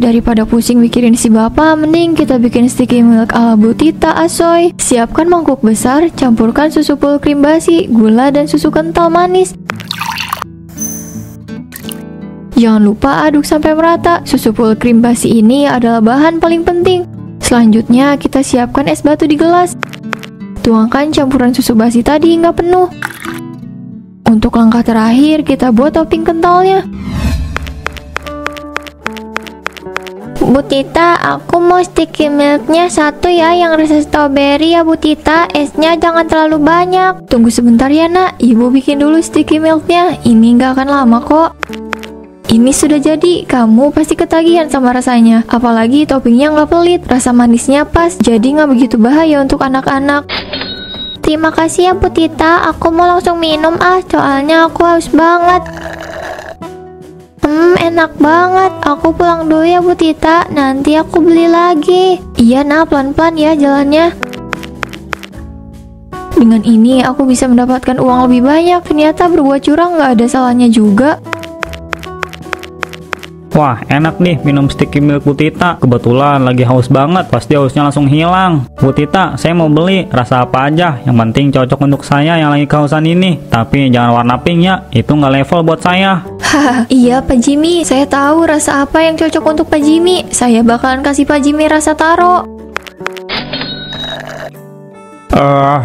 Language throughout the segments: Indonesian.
Daripada pusing mikirin si bapak, mending kita bikin sticky milk ala Bu Tita asoy. Siapkan mangkuk besar, campurkan susu full krim basi, gula dan susu kental manis. Jangan lupa aduk sampai merata. Susu full krim basi ini adalah bahan paling penting. Selanjutnya kita siapkan es batu di gelas. Tuangkan campuran susu basi tadi hingga penuh. Untuk langkah terakhir kita buat topping kentalnya. Bu Tita, aku mau sticky milknya satu ya, yang rasa strawberry ya Bu Tita. Esnya jangan terlalu banyak. Tunggu sebentar ya nak, ibu bikin dulu sticky milknya. Ini nggak akan lama kok. Ini sudah jadi, kamu pasti ketagihan sama rasanya. Apalagi toppingnya nggak pelit, rasa manisnya pas, jadi nggak begitu bahaya untuk anak-anak. Terima kasih ya Bu Tita, aku mau langsung minum soalnya aku haus banget. Enak banget. Aku pulang dulu ya Bu Tita, nanti aku beli lagi. Iya nak, pelan-pelan ya jalannya. Dengan ini aku bisa mendapatkan uang lebih banyak. Ternyata berbuat curang nggak ada salahnya juga. Wah, enak nih minum sticky milk Bu Tita. Kebetulan lagi haus banget, pasti hausnya langsung hilang. Bu Tita, saya mau beli. Rasa apa aja, yang penting cocok untuk saya yang lagi kehausan ini. Tapi jangan warna pink ya, itu nggak level buat saya. Iya Pak Jimmy, saya tahu rasa apa yang cocok untuk Pak Jimmy. Saya bakalan kasih Pak Jimmy rasa taro.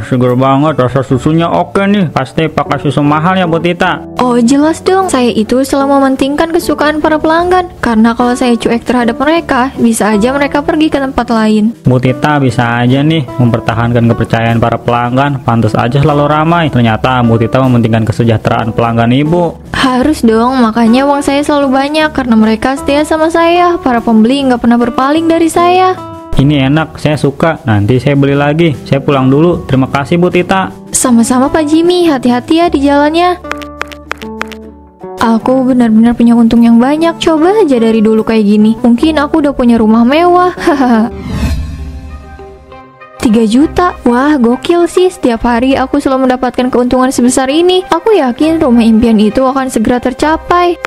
Seger banget, rasa susunya oke nih. Pasti pakai susu mahal ya Bu Tita. Oh jelas dong, saya itu selalu mementingkan kesukaan para pelanggan. Karena kalau saya cuek terhadap mereka, bisa aja mereka pergi ke tempat lain. Bu Tita bisa aja nih mempertahankan kepercayaan para pelanggan. Pantas aja selalu ramai. Ternyata Bu Tita mementingkan kesejahteraan pelanggan ibu. Harus dong, makanya uang saya selalu banyak. Karena mereka setia sama saya. Para pembeli nggak pernah berpaling dari saya. Ini enak, saya suka. Nanti saya beli lagi. Saya pulang dulu. Terima kasih Bu Tita. Sama-sama Pak Jimmy, hati-hati ya di jalannya. Aku benar-benar punya untung yang banyak. Coba aja dari dulu kayak gini. Mungkin aku udah punya rumah mewah. 3 juta. Wah, gokil sih. Setiap hari aku selalu mendapatkan keuntungan sebesar ini. Aku yakin rumah impian itu akan segera tercapai.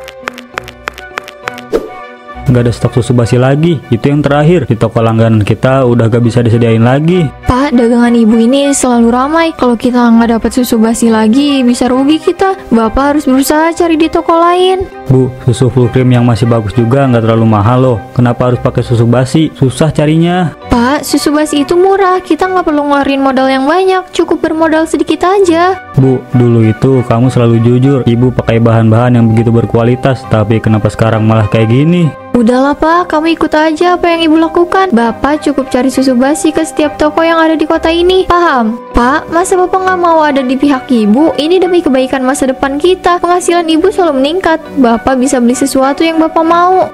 Gak ada stok susu basi lagi. Itu yang terakhir. Di toko langganan kita udah gak bisa disediain lagi. Pak, dagangan ibu ini selalu ramai. Kalau kita nggak dapat susu basi lagi, bisa rugi kita. Bapak harus berusaha cari di toko lain. Bu, susu full cream yang masih bagus juga nggak terlalu mahal loh. Kenapa harus pakai susu basi? Susah carinya. Pak, susu basi itu murah. Kita nggak perlu ngeluarin modal yang banyak. Cukup bermodal sedikit aja. Bu, dulu itu kamu selalu jujur. Ibu pakai bahan-bahan yang begitu berkualitas. Tapi kenapa sekarang malah kayak gini? Udahlah Pak, kamu ikut aja apa yang ibu lakukan. Bapak cukup cari susu basi ke setiap toko yang ada di kota ini. Paham? Pak, masa Bapak nggak mau ada di pihak ibu? Ini demi kebaikan masa depan kita. Penghasilan ibu selalu meningkat. Bapak bisa beli sesuatu yang Bapak mau.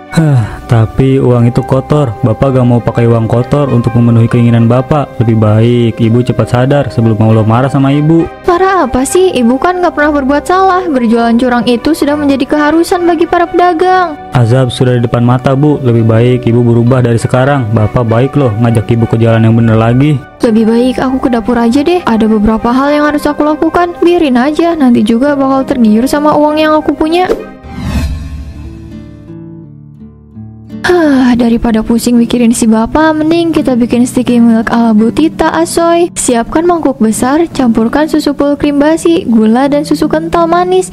Tapi uang itu kotor. Bapak gak mau pakai uang kotor untuk memenuhi keinginan Bapak. Lebih baik ibu cepat sadar sebelum Allah marah sama ibu. Marah apa sih? Ibu kan nggak pernah berbuat salah. Berjualan curang itu sudah menjadi keharusan bagi para pedagang. Azab sudah di depan mata Bu. Lebih baik ibu berubah dari sekarang. Bapak baik loh ngajak ibu ke jalan yang bener lagi. Lebih baik aku ke dapur aja deh. Ada beberapa hal yang harus aku lakukan. Biarin aja, nanti juga bakal tergiur sama uang yang aku punya. Daripada pusing mikirin si bapak, mending kita bikin sticky milk ala Bu Tita asoy. Siapkan mangkuk besar, campurkan susu full krim basi, gula dan susu kental manis.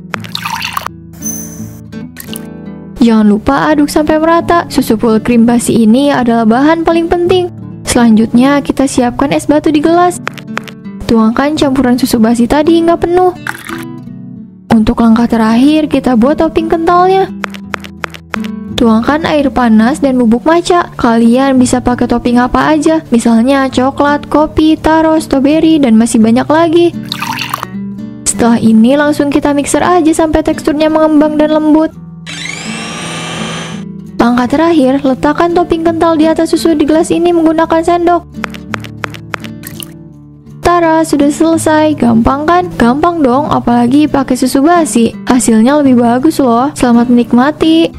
Jangan lupa aduk sampai merata. Susu full krim basi ini adalah bahan paling penting. Selanjutnya kita siapkan es batu di gelas. Tuangkan campuran susu basi tadi hingga penuh. Untuk langkah terakhir kita buat topping kentalnya. Tuangkan air panas dan bubuk matcha. Kalian bisa pakai topping apa aja, misalnya coklat, kopi, taro, strawberry, dan masih banyak lagi. Setelah ini langsung kita mixer aja sampai teksturnya mengembang dan lembut. Langkah terakhir, letakkan topping kental di atas susu di gelas ini menggunakan sendok. Tara, sudah selesai. Gampang kan? Gampang dong, apalagi pakai susu basi. Hasilnya lebih bagus loh. Selamat menikmati.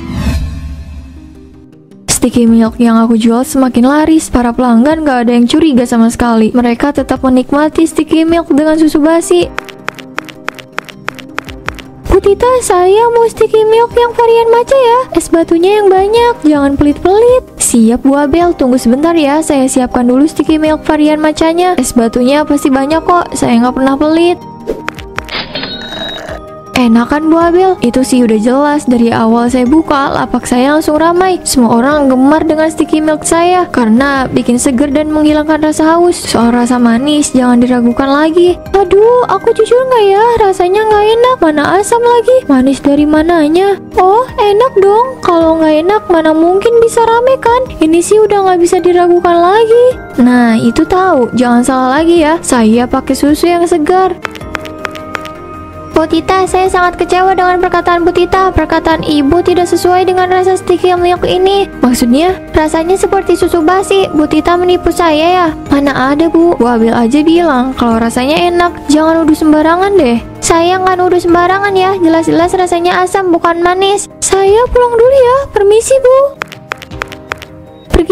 Sticky milk yang aku jual semakin laris. Para pelanggan gak ada yang curiga sama sekali. Mereka tetap menikmati sticky milk dengan susu basi. Bu Tita, saya mau sticky milk yang varian matcha ya. Es batunya yang banyak, jangan pelit-pelit. Siap Bu Abel, tunggu sebentar ya. Saya siapkan dulu sticky milk varian matchanya. Es batunya pasti banyak kok, saya nggak pernah pelit. Enak kan Bu Abel? Itu sih udah jelas. Dari awal saya buka, lapak saya langsung ramai. Semua orang gemar dengan sticky milk saya karena bikin seger dan menghilangkan rasa haus. Soal rasa manis, jangan diragukan lagi. Aduh, aku jujur nggak ya? Rasanya nggak enak. Mana asam lagi? Manis dari mananya? Oh, enak dong. Kalau nggak enak, mana mungkin bisa rame kan? Ini sih udah nggak bisa diragukan lagi. Nah, itu tahu. Jangan salah lagi ya. Saya pakai susu yang segar. Bu Tita, saya sangat kecewa dengan perkataan Bu Tita. Perkataan ibu tidak sesuai dengan rasa sticky milk ini. Maksudnya? Rasanya seperti susu basi. Bu Tita menipu saya ya? Mana ada Bu Abel aja bilang kalau rasanya enak. Jangan nuduh sembarangan deh. Saya nggak nuduh sembarangan ya. Jelas-jelas rasanya asam, bukan manis. Saya pulang dulu ya. Permisi Bu.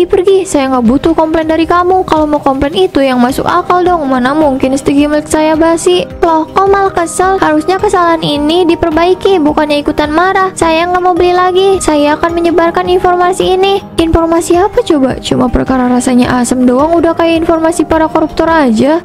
Pergi, saya nggak butuh komplain dari kamu. Kalau mau komplain itu yang masuk akal dong. Mana mungkin sticky milk saya basi. Loh, kok malah kesel? Harusnya kesalahan ini diperbaiki, bukannya ikutan marah. Saya nggak mau beli lagi. Saya akan menyebarkan informasi ini. Informasi apa coba? Cuma perkara rasanya asam doang udah kayak informasi para koruptor aja.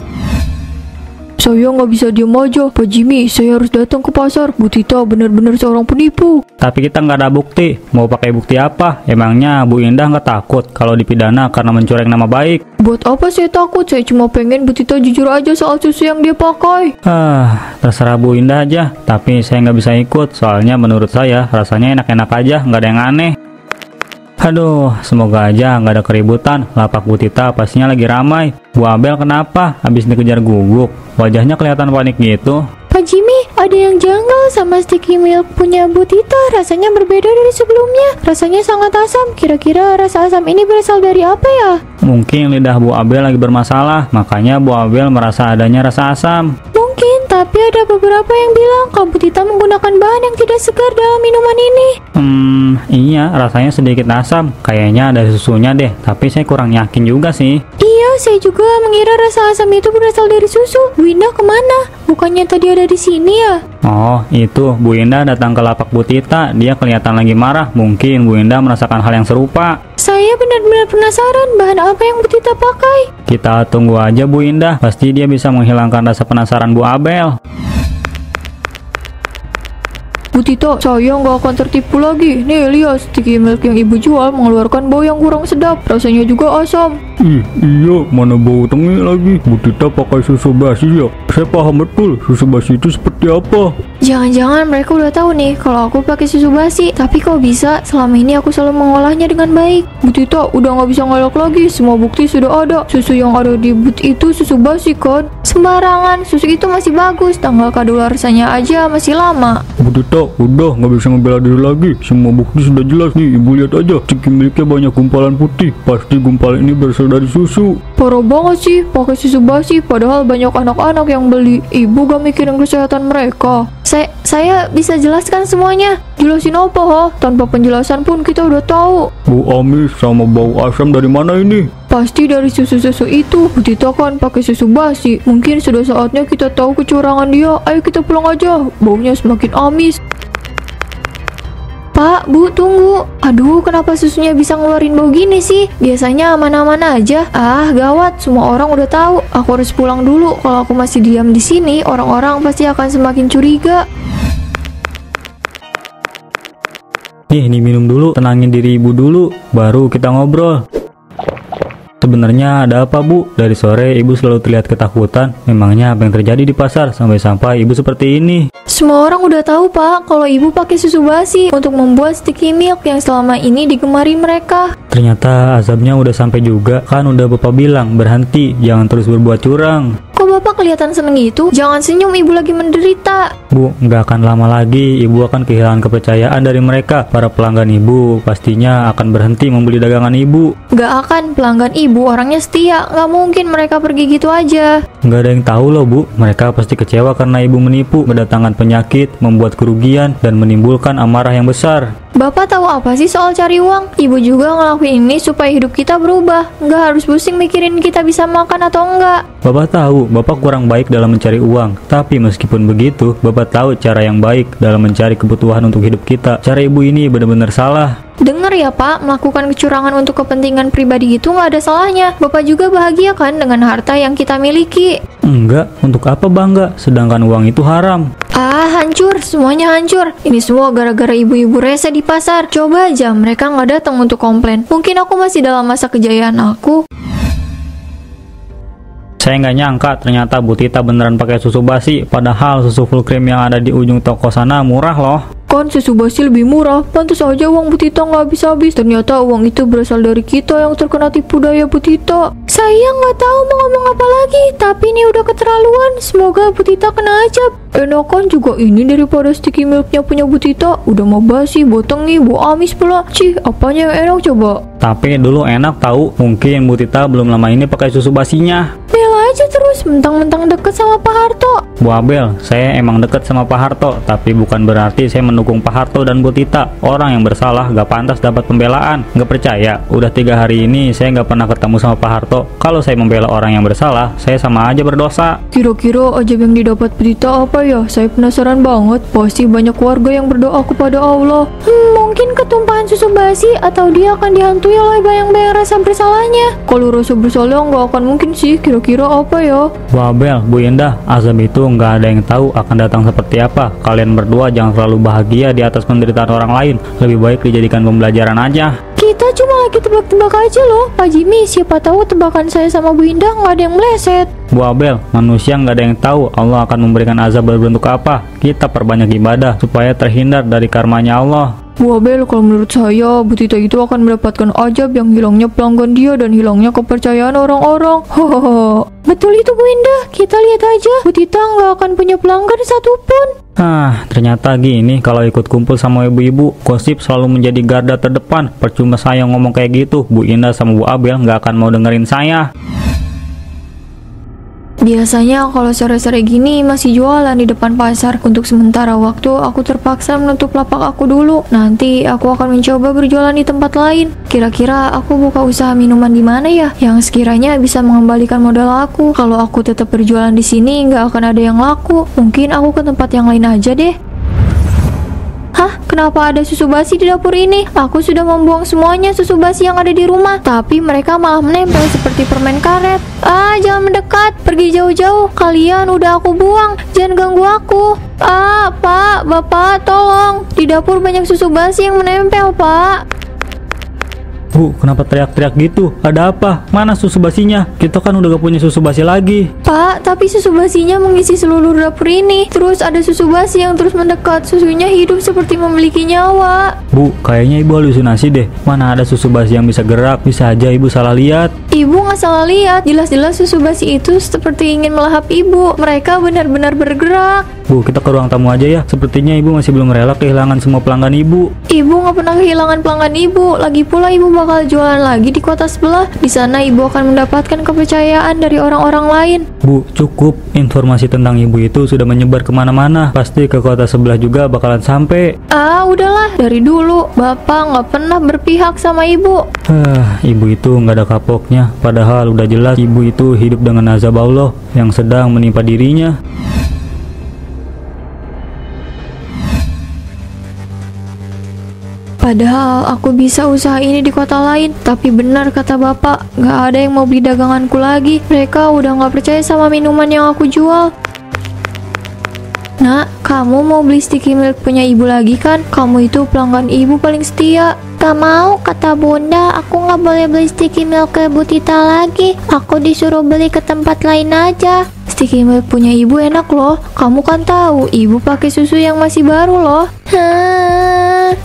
Saya nggak bisa diam aja, Pak Jimmy. Saya harus datang ke pasar. Bu Tita benar-benar seorang penipu. Tapi kita nggak ada bukti. Mau pakai bukti apa? Emangnya Bu Indah nggak takut kalau dipidana karena mencoreng nama baik? Buat apa saya takut? Saya cuma pengen Bu Tita jujur aja soal susu yang dia pakai. Terserah Bu Indah aja. Tapi saya nggak bisa ikut. Soalnya menurut saya rasanya enak-enak aja, nggak ada yang aneh. Aduh, semoga aja nggak ada keributan. Lapak Bu Tita pastinya lagi ramai. Bu Abel kenapa? Habis dikejar guguk. Wajahnya kelihatan panik gitu. Pak Jimmy, ada yang janggal sama sticky milk punya Bu Tita. Rasanya berbeda dari sebelumnya. Rasanya sangat asam. Kira-kira rasa asam ini berasal dari apa ya? Mungkin lidah Bu Abel lagi bermasalah. Makanya Bu Abel merasa adanya rasa asam. Mungkin, tapi ada beberapa yang bilang kalau Bu Tita menggunakan bahan yang tidak segar dalam minuman ini. Iya, rasanya sedikit asam. Kayaknya ada susunya deh, tapi saya kurang yakin juga sih. Iya, saya juga mengira rasa asam itu berasal dari susu. Bu Indah kemana? Bukannya tadi ada di sini ya? Oh, itu Bu Indah datang ke lapak Bu Tita. Dia kelihatan lagi marah. Mungkin Bu Indah merasakan hal yang serupa. Saya benar-benar penasaran bahan apa yang Bu Tita pakai. Kita tunggu aja Bu Indah. Pasti dia bisa menghilangkan rasa penasaran Bu Abel. Bu Tita, saya nggak akan tertipu lagi. Nih, lihat sticky milk yang ibu jual mengeluarkan bau yang kurang sedap. Rasanya juga asam. Iya, mana bau tengi lagi. Bu Tita pakai susu basi ya. Saya paham betul susu basi itu seperti apa. Jangan-jangan mereka udah tahu nih kalau aku pakai susu basi. Tapi kok bisa? Selama ini aku selalu mengolahnya dengan baik. Bu Tita udah nggak bisa ngelak lagi. Semua bukti sudah ada. Susu yang ada di but itu susu basi kan? Sembarangan, susu itu masih bagus. Tanggal kadaluarsanya aja masih lama. Bu Tita udah nggak bisa ngebela diri lagi. Semua bukti sudah jelas nih. Ibu lihat aja. Sticky milknya banyak gumpalan putih. Pasti gumpalan ini berasal dari susu. Parah banget sih pakai susu basi. Padahal banyak anak-anak yang beli. Ibu gak mikirin kesehatan mereka. Saya bisa jelaskan semuanya. Jelasin apa ha? Tanpa penjelasan pun kita udah tahu. Bau amis sama bau asam dari mana ini? Pasti dari susu-susu itu. Bu Tita kan pakai susu basi. Mungkin sudah saatnya kita tahu kecurangan dia. Ayo kita pulang aja. Baunya semakin amis. Pak, Bu, tunggu. Aduh, kenapa susunya bisa ngeluarin bau gini sih? Biasanya aman-aman aja. Ah, gawat. Semua orang udah tahu. Aku harus pulang dulu. Kalau aku masih diam di sini, orang-orang pasti akan semakin curiga. Nih, minum dulu. Tenangin diri ibu dulu. Baru kita ngobrol. Sebenarnya ada apa Bu? Dari sore ibu selalu terlihat ketakutan. Memangnya apa yang terjadi di pasar sampai ibu seperti ini? Semua orang udah tahu Pak kalau ibu pakai susu basi untuk membuat sticky milk yang selama ini digemari mereka. Ternyata azabnya udah sampai juga. Kan udah Bapak bilang berhenti, jangan terus berbuat curang. Kok Bapak kelihatan seneng gitu? Jangan senyum, ibu lagi menderita. Bu, nggak akan lama lagi ibu akan kehilangan kepercayaan dari mereka. Para pelanggan ibu pastinya akan berhenti membeli dagangan ibu. Nggak akan, pelanggan ibu orangnya setia. Nggak mungkin mereka pergi gitu aja. Nggak ada yang tahu loh Bu. Mereka pasti kecewa karena ibu menipu, mendatangkan penyakit, membuat kerugian, dan menimbulkan amarah yang besar. Bapak tahu apa sih soal cari uang? Ibu juga ngelakuin ini supaya hidup kita berubah. Nggak harus pusing mikirin kita bisa makan atau enggak. Bapak tahu Bapak kurang baik dalam mencari uang. Tapi meskipun begitu, Bapak tahu cara yang baik dalam mencari kebutuhan untuk hidup kita. Cara Ibu ini benar-benar salah. Dengar ya Pak, melakukan kecurangan untuk kepentingan pribadi itu nggak ada salahnya. Bapak juga bahagia kan dengan harta yang kita miliki? Enggak, untuk apa bangga? Sedangkan uang itu haram. Hancur, semuanya hancur. Ini semua gara-gara ibu-ibu rese di pasar. Coba aja mereka nggak datang untuk komplain. Mungkin aku masih dalam masa kejayaan aku. Saya nggak nyangka ternyata Bu Tita beneran pakai susu basi. Padahal susu full cream yang ada di ujung toko sana murah loh. Kan susu basi lebih murah, pantas aja uang Bu Tita nggak habis-habis. Ternyata uang itu berasal dari kita yang terkena tipu daya Bu Tita. Saya nggak tahu mau ngomong apa lagi, tapi ini udah keterlaluan. Semoga Bu Tita kena ajab. Enakan juga ini daripada sticky milknya punya Bu Tita. Udah mau basi, boteng nih, bau amis pula. Cih, apanya yang enak coba? Tapi dulu enak tahu. Mungkin Bu Tita belum lama ini pakai susu basinya. Bela aja terus, mentang-mentang deket sama Pak Harto. Bu Abel, saya emang deket sama Pak Harto, tapi bukan berarti saya mendukung Pak Harto dan Bu Tita. Orang yang bersalah gak pantas dapat pembelaan. Gak percaya? Udah 3 hari ini saya gak pernah ketemu sama Pak Harto. Kalau saya membela orang yang bersalah, saya sama aja berdosa. Kira-kira ajab yang didapat Bu Tita apa ya? Saya penasaran banget. Pasti banyak warga yang berdoa kepada Allah. Mungkin ketumpahan susu basi, atau dia akan dihantui oleh bayang-bayang rasa bersalahnya. Kalau rasa bersalah nggak akan mungkin sih. Kira-kira apa ya? Bu Abel, Bu Indah, azab itu nggak ada yang tahu akan datang seperti apa. Kalian berdua jangan terlalu bahagia di atas penderitaan orang lain. Lebih baik dijadikan pembelajaran aja. Kita cuma lagi tebak-tebak aja loh, Pak Jimmy. Siapa tahu tebakan saya sama Bu Indah nggak ada yang meleset. Bu Abel, manusia nggak ada yang tahu Allah akan memberikan azab berbentuk apa. Kita perbanyak ibadah supaya terhindar dari karmanya Allah. Bu Abel, kalau menurut saya, Bu Tita itu akan mendapatkan ajab yang hilangnya pelanggan dia dan hilangnya kepercayaan orang-orang. Hahaha. Betul itu Bu Indah, kita lihat aja. Bu Tita nggak akan punya pelanggan satupun. Ternyata gini kalau ikut kumpul sama ibu-ibu, gosip selalu menjadi garda terdepan. Percuma saya ngomong kayak gitu, Bu Indah sama Bu Abel nggak akan mau dengerin saya. Biasanya kalau sore-sore gini masih jualan di depan pasar. Untuk sementara waktu aku terpaksa menutup lapak aku dulu. Nanti aku akan mencoba berjualan di tempat lain. Kira-kira aku buka usaha minuman di mana ya yang sekiranya bisa mengembalikan modal aku. Kalau aku tetap berjualan di sini nggak akan ada yang laku. Mungkin aku ke tempat yang lain aja deh. Hah? Kenapa ada susu basi di dapur ini? Aku sudah membuang semuanya susu basi yang ada di rumah, tapi mereka malah menempel seperti permen karet. Jangan mendekat, pergi jauh-jauh. Kalian udah aku buang, jangan ganggu aku. Pak, Bapak, tolong. Di dapur banyak susu basi yang menempel, Pak. Bu, kenapa teriak-teriak gitu? Ada apa? Mana susu basinya? Kita kan udah gak punya susu basi lagi. Pak, tapi susu basinya mengisi seluruh dapur ini. Terus ada susu basi yang terus mendekat. Susunya hidup seperti memiliki nyawa. Bu, kayaknya ibu halusinasi deh. Mana ada susu basi yang bisa gerak? Bisa aja ibu salah lihat. Ibu nggak salah lihat. Jelas-jelas susu basi itu seperti ingin melahap ibu. Mereka benar-benar bergerak. Bu, kita ke ruang tamu aja ya. Sepertinya ibu masih belum rela kehilangan semua pelanggan ibu. Ibu nggak pernah kehilangan pelanggan ibu. Lagi pula ibu bakal jualan lagi di kota sebelah. Di sana ibu akan mendapatkan kepercayaan dari orang-orang lain. Bu, cukup. Informasi tentang ibu itu sudah menyebar kemana-mana. Pasti ke kota sebelah juga bakalan sampai. Udahlah. Dari dulu Bapak nggak pernah berpihak sama ibu. Ibu itu nggak ada kapoknya. Padahal udah jelas ibu itu hidup dengan azab Allah yang sedang menimpa dirinya. Padahal aku bisa usaha ini di kota lain. Tapi benar kata Bapak, nggak ada yang mau beli daganganku lagi. Mereka udah nggak percaya sama minuman yang aku jual. Nak, kamu mau beli sticky milk punya ibu lagi kan? Kamu itu pelanggan ibu paling setia. Gak mau, kata Bunda, aku gak boleh beli sticky milk ke Bu Tita lagi. Aku disuruh beli ke tempat lain aja. Sticky milk punya ibu enak loh. Kamu kan tahu, ibu pakai susu yang masih baru loh.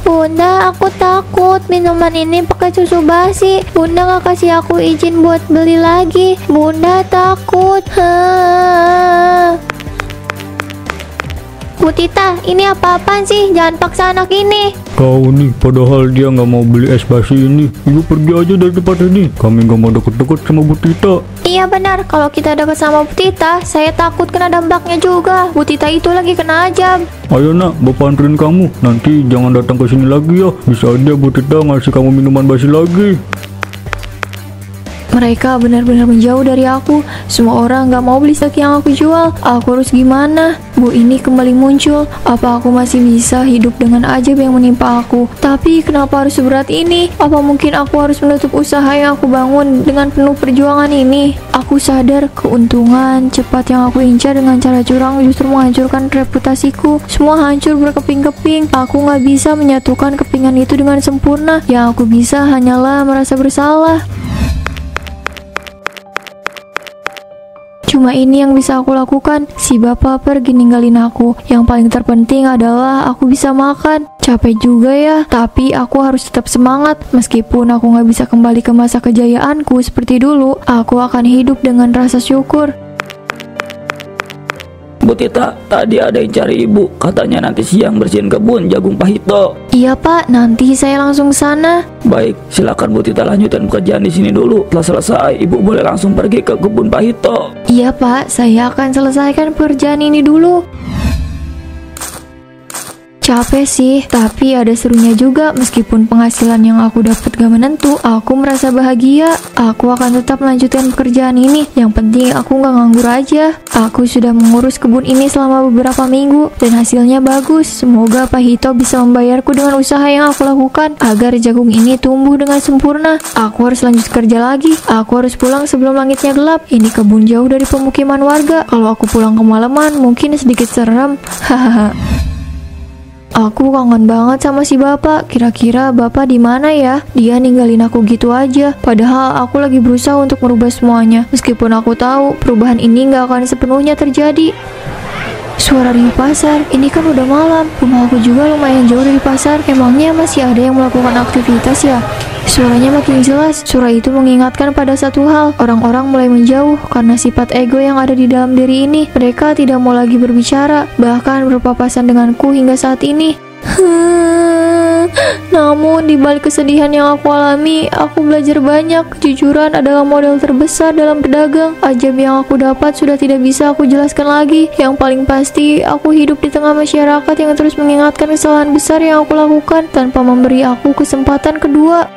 Bunda, aku takut minuman ini pakai susu basi. Bunda gak kasih aku izin buat beli lagi. Bunda takut. Bu Tita, ini apa-apaan sih? Jangan paksa anak ini. Kau nih, padahal dia nggak mau beli es basi ini. Ibu pergi aja dari tempat ini. Kami nggak mau deket-deket sama Bu Tita. Iya benar, kalau kita dekat sama Bu Tita, saya takut kena dampaknya juga. Bu Tita itu lagi kena ajab. Ayo nak, Bapak anterin kamu. Nanti jangan datang ke sini lagi ya. Bisa aja Bu Tita ngasih kamu minuman basi lagi. Mereka benar-benar menjauh dari aku. Semua orang gak mau beli stek yang aku jual. Aku harus gimana? Bu ini kembali muncul. Apa aku masih bisa hidup dengan ajab yang menimpa aku? Tapi kenapa harus seberat ini? Apa mungkin aku harus menutup usaha yang aku bangun dengan penuh perjuangan ini? Aku sadar keuntungan cepat yang aku incar dengan cara curang justru menghancurkan reputasiku. Semua hancur berkeping-keping. Aku gak bisa menyatukan kepingan itu dengan sempurna. Yang aku bisa hanyalah merasa bersalah. Cuma ini yang bisa aku lakukan. Si bapak pergi ninggalin aku. Yang paling terpenting adalah aku bisa makan. Capek juga ya, tapi aku harus tetap semangat. Meskipun aku gak bisa kembali ke masa kejayaanku seperti dulu, aku akan hidup dengan rasa syukur. Bu Tita, tadi ada yang cari ibu. Katanya nanti siang bersihin kebun jagung Pahito. Iya pak, nanti saya langsung sana. Baik, silakan Bu Tita lanjutkan pekerjaan di sini dulu. Setelah selesai, ibu boleh langsung pergi ke kebun Pahito. Iya pak, saya akan selesaikan pekerjaan ini dulu. Capek sih, tapi ada serunya juga. Meskipun penghasilan yang aku dapat gak menentu, aku merasa bahagia. Aku akan tetap melanjutkan pekerjaan ini. Yang penting aku gak nganggur aja. Aku sudah mengurus kebun ini selama beberapa minggu dan hasilnya bagus. Semoga Pak Hito bisa membayarku dengan usaha yang aku lakukan agar jagung ini tumbuh dengan sempurna. Aku harus lanjut kerja lagi. Aku harus pulang sebelum langitnya gelap. Ini kebun jauh dari pemukiman warga. Kalau aku pulang kemalaman mungkin sedikit serem. Hahaha. Aku kangen banget sama si bapak. Kira-kira bapak di mana ya? Dia ninggalin aku gitu aja. Padahal aku lagi berusaha untuk merubah semuanya. Meskipun aku tahu perubahan ini gak akan sepenuhnya terjadi. Suara di pasar. Ini kan udah malam. Rumah aku juga lumayan jauh dari pasar. Emangnya masih ada yang melakukan aktivitas ya? Suaranya makin jelas. Suara itu mengingatkan pada satu hal. Orang-orang mulai menjauh karena sifat ego yang ada di dalam diri ini. Mereka tidak mau lagi berbicara, bahkan berpapasan denganku hingga saat ini. Namun di balik kesedihan yang aku alami, aku belajar banyak. Kejujuran adalah modal terbesar dalam berdagang. Ajab yang aku dapat sudah tidak bisa aku jelaskan lagi. Yang paling pasti, aku hidup di tengah masyarakat yang terus mengingatkan kesalahan besar yang aku lakukan tanpa memberi aku kesempatan kedua.